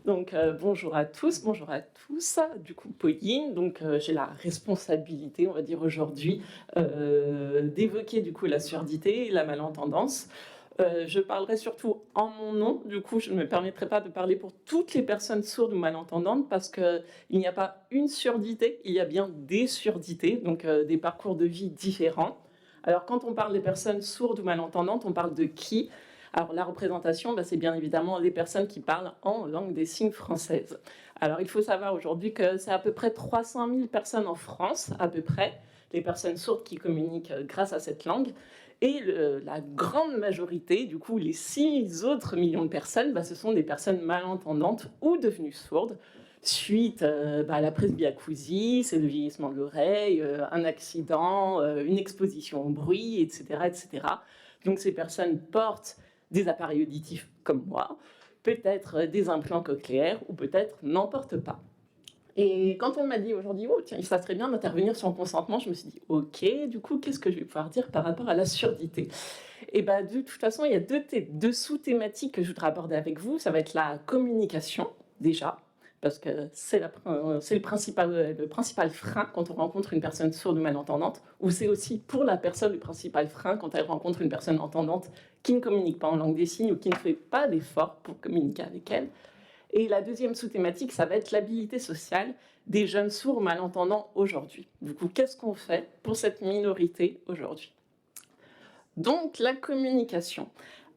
Donc, bonjour à tous, bonjour à tous. Du coup, Pauline, donc j'ai la responsabilité, on va dire aujourd'hui, d'évoquer du coup la surdité et la malentendance. Je parlerai surtout en mon nom, du coup, je ne me permettrai pas de parler pour toutes les personnes sourdes ou malentendantes parce qu'il n'y a pas une surdité, il y a bien des surdités, donc des parcours de vie différents. Alors, quand on parle des personnes sourdes ou malentendantes, on parle de qui? Alors la représentation, c'est bien évidemment les personnes qui parlent en langue des signes française. Alors il faut savoir aujourd'hui que c'est à peu près 300 000 personnes en France, à peu près, les personnes sourdes qui communiquent grâce à cette langue. Et la grande majorité, du coup les 6 autres millions de personnes, ce sont des personnes malentendantes ou devenues sourdes, suite à la presbyacousie, c'est le vieillissement de l'oreille, un accident, une exposition au bruit, etc., etc. Donc ces personnes portent des appareils auditifs comme moi, peut-être des implants cochléaires ou peut-être n'en portent pas. Et quand on m'a dit aujourd'hui, oh tiens, ça serait bien d'intervenir sur le consentement, je me suis dit, ok, du coup, qu'est-ce que je vais pouvoir dire par rapport à la surdité? Et de toute façon, il y a deux sous-thématiques que je voudrais aborder avec vous. Ça va être la communication, déjà, parce que c'est le principal frein quand on rencontre une personne sourde ou malentendante, ou c'est aussi pour la personne le principal frein quand elle rencontre une personne entendante qui ne communique pas en langue des signes ou qui ne fait pas d'efforts pour communiquer avec elle. Et la deuxième sous-thématique, ça va être l'habilité sociale des jeunes sourds malentendants aujourd'hui. Du coup, qu'est-ce qu'on fait pour cette minorité aujourd'hui? Donc, la communication.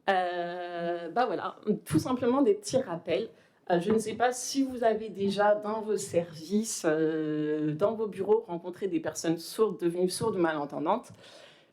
Voilà, tout simplement des petits rappels. Je ne sais pas si vous avez déjà dans vos services, dans vos bureaux, rencontré des personnes sourdes, devenues sourdes ou malentendantes.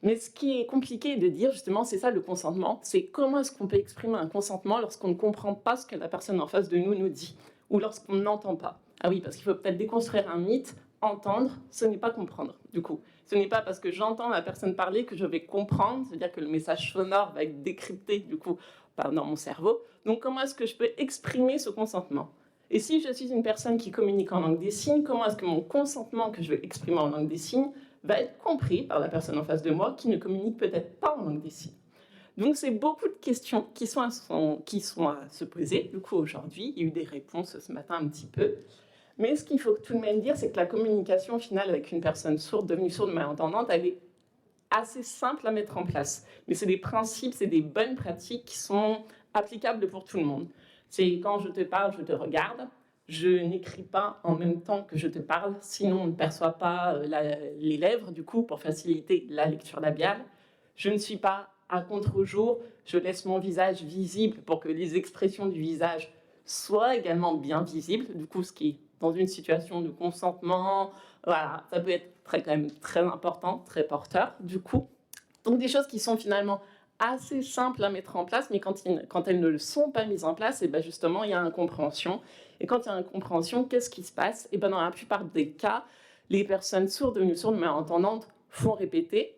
Mais ce qui est compliqué de dire, justement, c'est ça le consentement. C'est comment est-ce qu'on peut exprimer un consentement lorsqu'on ne comprend pas ce que la personne en face de nous dit, ou lorsqu'on n'entend pas. Ah oui, parce qu'il faut peut-être déconstruire un mythe. Entendre, ce n'est pas comprendre, du coup. Ce n'est pas parce que j'entends la personne parler que je vais comprendre, c'est-à-dire que le message sonore va être décrypté, du coup, dans mon cerveau. Donc, comment est-ce que je peux exprimer ce consentement? Et si je suis une personne qui communique en langue des signes, comment est-ce que mon consentement que je vais exprimer en langue des signes va être compris par la personne en face de moi qui ne communique peut-être pas en langue des signes? Donc, c'est beaucoup de questions qui sont à se poser. Du coup, aujourd'hui, il y a eu des réponses ce matin un petit peu. Mais ce qu'il faut tout de même dire, c'est que la communication finale avec une personne sourde, devenue sourde ou malentendante, elle est assez simple à mettre en place. Mais c'est des principes, c'est des bonnes pratiques qui sont applicables pour tout le monde. C'est quand je te parle, je te regarde. Je n'écris pas en même temps que je te parle, sinon on ne perçoit pas les lèvres, du coup, pour faciliter la lecture labiale. Je ne suis pas à contre-jour, je laisse mon visage visible pour que les expressions du visage soient également bien visibles, du coup, ce qui est dans une situation de consentement, voilà, ça peut être quand même très important, très porteur, du coup. Donc des choses qui sont finalement assez simples à mettre en place, mais quand elles ne le sont pas mises en place, et justement, il y a incompréhension. Et quand il y a incompréhension, qu'est-ce qui se passe? Et dans la plupart des cas, les personnes sourdes, devenues sourdes, malentendantes, font répéter,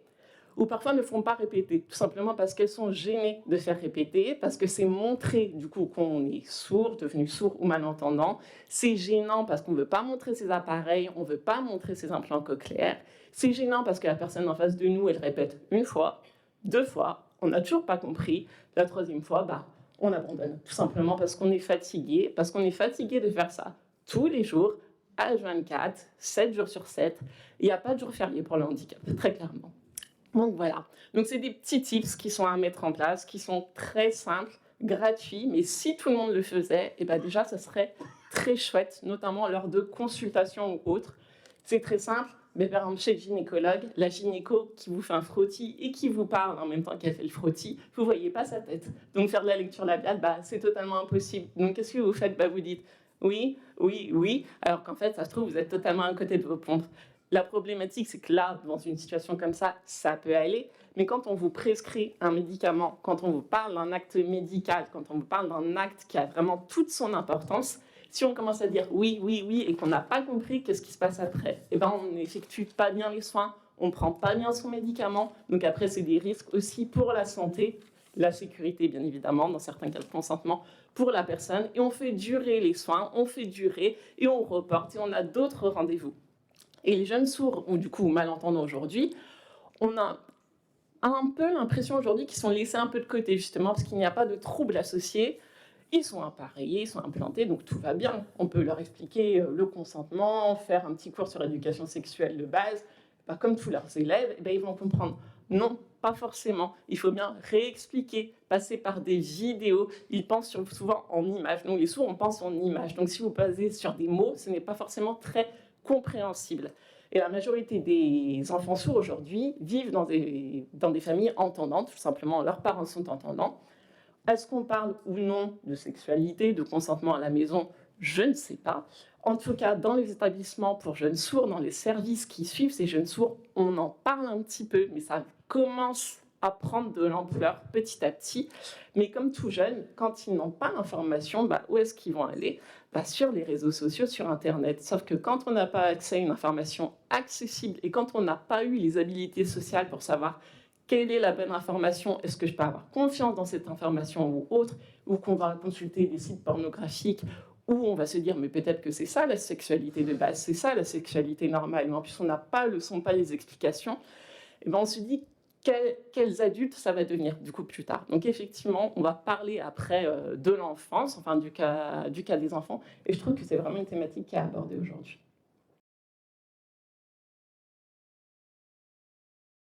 ou parfois ne font pas répéter, tout simplement parce qu'elles sont gênées de faire répéter, parce que c'est montrer du coup qu'on est sourd, devenu sourd ou malentendant. C'est gênant parce qu'on ne veut pas montrer ses appareils, on ne veut pas montrer ses implants cochléaires. C'est gênant parce que la personne en face de nous, elle répète une fois, 2 fois, on n'a toujours pas compris. La 3e fois, on abandonne, tout simplement parce qu'on est fatigué, de faire ça tous les jours, H24, 7 jours sur 7. Il n'y a pas de jour férié pour le handicap, très clairement. Donc voilà, donc c'est des petits tips qui sont à mettre en place, qui sont très simples, gratuits, mais si tout le monde le faisait, déjà ça serait très chouette, notamment lors de consultations ou autres. C'est très simple, mais par exemple chez le gynécologue, la gynéco qui vous fait un frottis et qui vous parle en même temps qu'elle fait le frottis, vous voyez pas sa tête. Donc faire de la lecture labiale, c'est totalement impossible. Donc qu'est-ce que vous faites? Vous dites oui, oui, oui, alors qu'en fait, ça se trouve, vous êtes totalement à côté de vos pompes. La problématique, c'est que là, dans une situation comme ça, ça peut aller, mais quand on vous prescrit un médicament, quand on vous parle d'un acte médical, quand on vous parle d'un acte qui a vraiment toute son importance, si on commence à dire oui, oui, oui, et qu'on n'a pas compris qu'est-ce qui se passe après, on n'effectue pas bien les soins, on ne prend pas bien son médicament, donc après, c'est des risques aussi pour la santé, la sécurité, bien évidemment, dans certains cas de consentement, pour la personne, et on fait durer les soins, on fait durer, et on reporte, et on a d'autres rendez-vous. Et les jeunes sourds, ou du coup malentendants aujourd'hui, on a un peu l'impression aujourd'hui qu'ils sont laissés un peu de côté, justement, parce qu'il n'y a pas de troubles associés. Ils sont appareillés, ils sont implantés, donc tout va bien. On peut leur expliquer le consentement, faire un petit cours sur l'éducation sexuelle de base. Bah, comme tous leurs élèves, eh ben, ils vont comprendre. Non, pas forcément. Il faut bien réexpliquer, passer par des vidéos. Ils pensent souvent en images. Nous, les sourds, on pense en images. Donc, si vous basez sur des mots, ce n'est pas forcément très compréhensible. Et la majorité des enfants sourds aujourd'hui vivent dans des familles entendantes. Tout simplement, leurs parents sont entendants. Est-ce qu'on parle ou non de sexualité, de consentement à la maison? Je ne sais pas. En tout cas, dans les établissements pour jeunes sourds, dans les services qui suivent ces jeunes sourds, on en parle un petit peu, mais ça commence à prendre de l'ampleur petit à petit. Mais comme tout jeune, quand ils n'ont pas l'information, où est-ce qu'ils vont aller? Sur les réseaux sociaux, sur Internet. Sauf que quand on n'a pas accès à une information accessible et quand on n'a pas eu les habilités sociales pour savoir quelle est la bonne information, est-ce que je peux avoir confiance dans cette information ou autre, ou qu'on va consulter des sites pornographiques, où on va se dire, mais peut-être que c'est ça la sexualité de base, c'est ça la sexualité normale, mais en plus on n'a pas le son, pas les explications, et ben on se dit, quels adultes ça va devenir du coup plus tard. Donc effectivement, on va parler après de l'enfance, enfin du cas des enfants, et je trouve que c'est vraiment une thématique qui est abordée aujourd'hui.